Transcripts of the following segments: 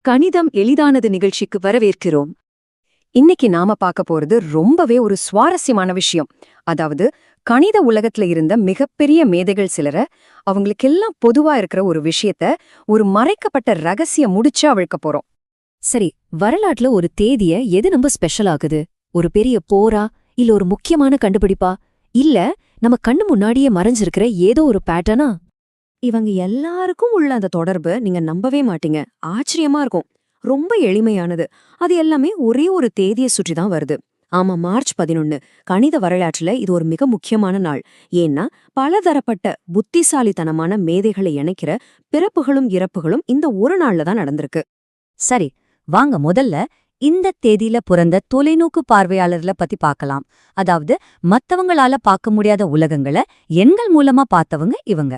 கணிதம் எளிதானது நிகழ்ச்சிக்கு வரவேற்கிறோம். இன்னைக்கு நாம பார்க்க போறது ரொம்பவே ஒரு சுவாரஸ்யமான விஷயம். அதாவது கணித உலகத்துல இருந்த மிகப்பெரிய மேதைகள் சிலர அவங்களுக்கெல்லாம் பொதுவா இருக்கிற ஒரு விஷயத்த ஒரு மறைக்கப்பட்ட ரகசிய முடிச்சு அவிழ்க்க போறோம். சரி, வரலாற்றுல ஒரு தேதிய எது ரொம்ப ஸ்பெஷல் ஆகுது? ஒரு பெரிய போரா, இல்ல ஒரு முக்கியமான கண்டுபிடிப்பா, இல்ல நம்ம கண்ணு முன்னாடியே மறைஞ்சிருக்கிற ஏதோ ஒரு பேட்டர்னா? இவங்க எல்லாருக்கும் உள்ள அந்த தொடர்பு நீங்க நம்பவே மாட்டீங்க. ஆச்சரியமா இருக்கும். ரொம்ப எளிமையானது. அது எல்லாமே ஒரே ஒரு தேதியை சுற்றி தான் வருது. ஆமா, மார்ச் 11. கணித வரலாற்றுல இது ஒரு மிக முக்கியமான நாள். ஏன்னா பலதரப்பட்ட புத்திசாலித்தனமான மேதைகளை இணைக்கிற பிறப்புகளும் இறப்புகளும் இந்த ஒரு நாள்ல தான் நடந்திருக்கு. சரி, வாங்க முதல்ல இந்த தேதியில பிறந்த தொலைநோக்கு பார்வையாளர்ல பத்தி பார்க்கலாம். அதாவது மத்தவங்களால பார்க்க முடியாத உலகங்களை எண்கள் மூலமா பார்த்தவங்க இவங்க.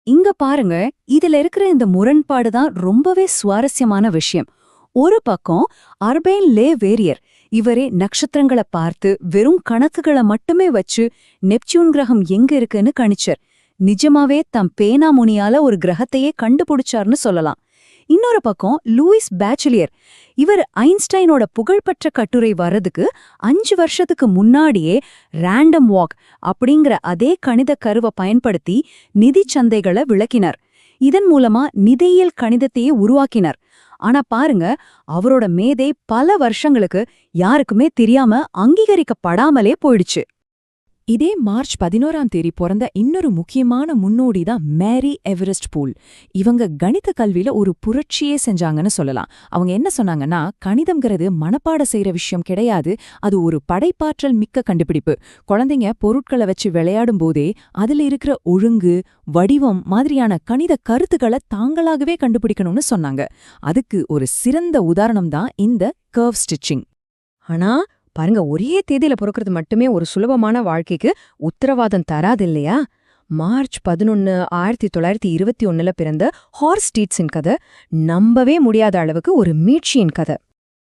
இங்க பாருங்க, இதுல இருக்கிற இந்த முரண்பாடு தான் ரொம்பவே சுவாரஸ்யமான விஷயம். ஒரு பக்கம் அர்பேன் லே வேரியர், இவரே நட்சத்திரங்களை பார்த்து வெறும் கணக்குகளை மட்டுமே வச்சு நெப்டியூன் கிரகம் எங்க இருக்குன்னு கணிச்சர். நிஜமாவே தம் பேனா முனியால ஒரு கிரகத்தையே கண்டுபிடிச்சார்னு சொல்லலாம். இன்னொரு பக்கம் லூயிஸ் பேச்சுலியர், இவர் ஐன்ஸ்டைனோட புகழ்பெற்ற கட்டுரை வர்றதுக்கு 5 வருஷத்துக்கு முன்னாடியே ரேண்டம் வாக் அப்படிங்கிற அதே கணித கருவை பயன்படுத்தி நிதி சந்தைகளை விளக்கினார். இதன் மூலமா நிதியியல் கணிதத்தையே உருவாக்கினார். ஆனா பாருங்க, அவரோட மேதை பல வருஷங்களுக்கு யாருக்குமே தெரியாம அங்கீகரிக்கப்படாமலே போயிடுச்சு. இதே மார்ச் 11ஆம் தேதி பிறந்த இன்னொரு முக்கியமான முன்னோடி தான் மேரி எவரெஸ்ட் பூல். இவங்க கணித கல்வியில ஒரு புரட்சியே செஞ்சாங்கன்னு சொல்லலாம். அவங்க என்ன சொன்னாங்கன்னா, கணிதம்ங்கிறது மனப்பாட செய்யற விஷயம் கிடையாது, அது ஒரு படைப்பாற்றல் மிக்க கண்டுபிடிப்பு. குழந்தைங்க பொருட்களை வச்சு விளையாடும் போதே அதுல இருக்கிற ஒழுங்கு, வடிவம் மாதிரியான கணித கருத்துக்களை தாங்களாகவே கண்டுபிடிக்கணும்னு சொன்னாங்க. அதுக்கு ஒரு சிறந்த உதாரணம் தான் இந்த கர்வ் ஸ்டிச்சிங். ஆனா பாருங்க, ஒரே தேதியில பிறக்கிறது மட்டுமே ஒரு சுலபமான வாழ்க்கைக்கு உத்தரவாதம் தராது இல்லையா? மார்ச் 11, 1921 பிறந்த ஹார்ஸ்டீட்ஸின் கதை நம்பவே முடியாத அளவுக்கு ஒரு மீட்சியின் கதை.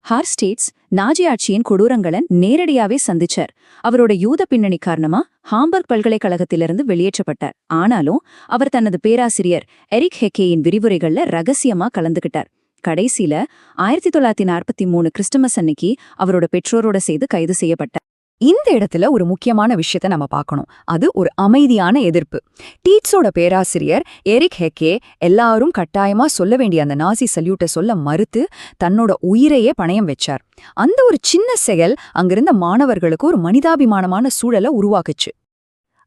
ஹார்ஸ்டீட்ஸ் நாஜி ஆட்சியின் கொடூரங்களை நேரடியாவே சந்திச்சார். அவரோட யூத பின்னணி காரணமா ஹாம்பர்க் பல்கலைக்கழகத்திலிருந்து வெளியேற்றப்பட்டார். ஆனாலும் அவர் தனது பேராசிரியர் எரிக் ஹெக்கேயின் விரிவுரைகள்ல ரகசியமா கலந்துகிட்டார். கடைசியில 1943 கிறிஸ்துமஸ் அன்னைக்கு அவரோட பெற்றோரோட சேர்ந்து கைது செய்யப்பட்டார். இந்த இடத்துல ஒரு முக்கியமான விஷயத்த நம்ம பார்க்கணும். அது ஒரு அமைதியான எதிர்ப்பு. டீட்ஸோட பேராசிரியர் எரிக் ஹெக்கே எல்லாரும் கட்டாயமா சொல்ல வேண்டிய அந்த நாசி சல்யூட்டை சொல்ல மறுத்து தன்னோட உயிரையே பணயம் வச்சார். அந்த ஒரு சின்ன செயல் அங்கிருந்த மாணவர்களுக்கு ஒரு மனிதாபிமானமான சூழலை உருவாக்குச்சு.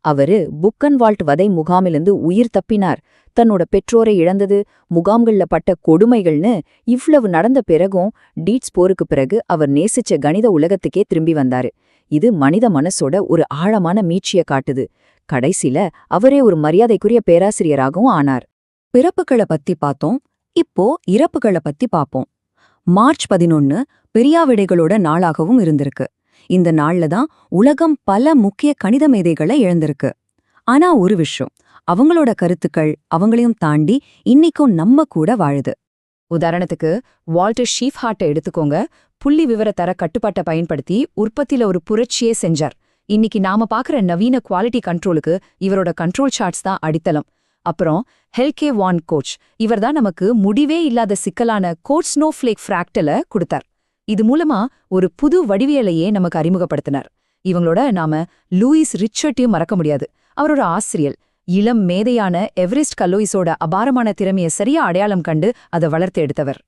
அவரு புக்கன்வால்ட் வதை முகாமிலிருந்து உயிர் தப்பினார். தன்னோட பெற்றோரை இழந்தது, முகாம்கள்ல பட்ட கொடுமைகள்னு இவ்வளவு நடந்த பிறகும் டீட்ஸ் போருக்கு பிறகு அவர் நேசிச்ச கணித உலகத்துக்கே திரும்பி வந்தாரு. இது மனித மனசோட ஒரு ஆழமான மீட்சிய காட்டுது. கடைசில அவரே ஒரு மரியாதைக்குரிய பேராசிரியராகவும் ஆனார். பிறப்புகளை பத்தி பார்த்தோம், இப்போ இறப்புகளை பத்தி பாப்போம். மார்ச் 11 பெரியாவிடைகளோட நாளாகவும் இருந்திருக்கு. இந்த நாள்ல தான் உலகம் பல முக்கிய கணித மேதைகளை இழந்திருக்கு. ஆனா ஒரு விஷயம், அவங்களோட கருத்துக்கள் அவங்களையும் தாண்டி இன்னைக்கும் நம்ம கூட வாழுது. உதாரணத்துக்கு வால்டர் ஷீஃப்ஹார்ட்டை எடுத்துக்கோங்க. புள்ளி விவர தர கட்டுப்பாட்டை பயன்படுத்தி உற்பத்தியில ஒரு புரட்சியே செஞ்சார். இன்னைக்கு நாம பாக்குற நவீன குவாலிட்டி கண்ட்ரோலுக்கு இவரோட கண்ட்ரோல் சார்ட்ஸ் தான் அடித்தளம். அப்புறம் ஹெல்கே வான் கோச், இவர்தான் நமக்கு முடிவே இல்லாத சிக்கலான கோட் ஸ்னோஃப்ளேக் ஃப்ராக்டலை கொடுத்தார். இது மூலமா ஒரு புது வடிவியலையே நமக்கு அறிமுகப்படுத்தினார். இவங்களோட நாம லூயிஸ் ரிச்சர்ட்டையும் மறக்க முடியாது. அவரோட ஆசிரியர் இளம் மேதையான எவரெஸ்ட் கல்லோயிஸோட அபாரமான திறமையை சரியா அடையாளம் கண்டு அதை வளர்த்து எடுத்தவர்.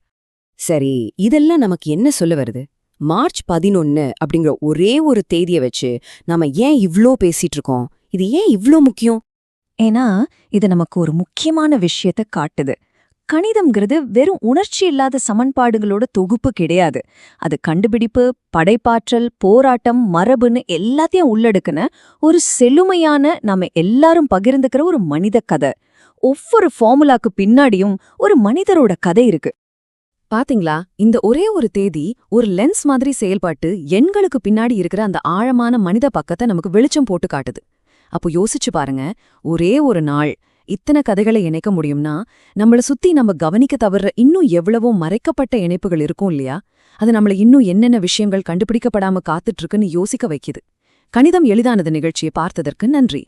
சரி, இதெல்லாம் நமக்கு என்ன சொல்ல வருது? மார்ச் 11 அப்படிங்கிற ஒரே ஒரு தேதியை வச்சு நாம ஏன் இவ்ளோ பேசிட்டு இருக்கோம்? இது ஏன் இவ்ளோ முக்கியம்? ஏன்னா இது நமக்கு ஒரு முக்கியமான விஷயத்த காட்டுது. கணிதம்ங்கிறது வெறும் உணர்ச்சி இல்லாத சமன்பாடுகளோட தொகுப்பு கிடையாது. அது கண்டுபிடிப்பு, படைப்பாற்றல், போராட்டம், மரபுன்னு எல்லாத்தையும் உள்ளடக்குன ஒரு செழுமையான, நாம எல்லாரும் பகிர்ந்துக்கிற ஒரு மனித கதை. ஒவ்வொரு ஃபார்முலாக்கு பின்னாடியும் ஒரு மனிதரோட கதை இருக்கு. பாத்தீங்களா, இந்த ஒரே ஒரு தேதி ஒரு லென்ஸ் மாதிரி செயல்பாட்டு எண்களுக்கு பின்னாடி இருக்கிற அந்த ஆழமான மனித பக்கத்தை நமக்கு வெளிச்சம் போட்டு காட்டுது. அப்போ யோசிச்சு பாருங்க, ஒரே ஒரு நாள் இத்தனை கதைகளை இணைக்க முடியும்னா நம்மள சுத்தி நம்ம கவனிக்க தவற இன்னும் எவ்வளவோ மறைக்கப்பட்ட இணைப்புகள் இருக்கும் இல்லையா? அது நம்மள இன்னும் என்னென்ன விஷயங்கள் கண்டுபிடிக்கப்படாம காத்துட்டு இருக்குன்னு யோசிக்க வைக்குது. கணிதம் எளிதானது நிகழ்ச்சியை பார்த்ததற்கு நன்றி.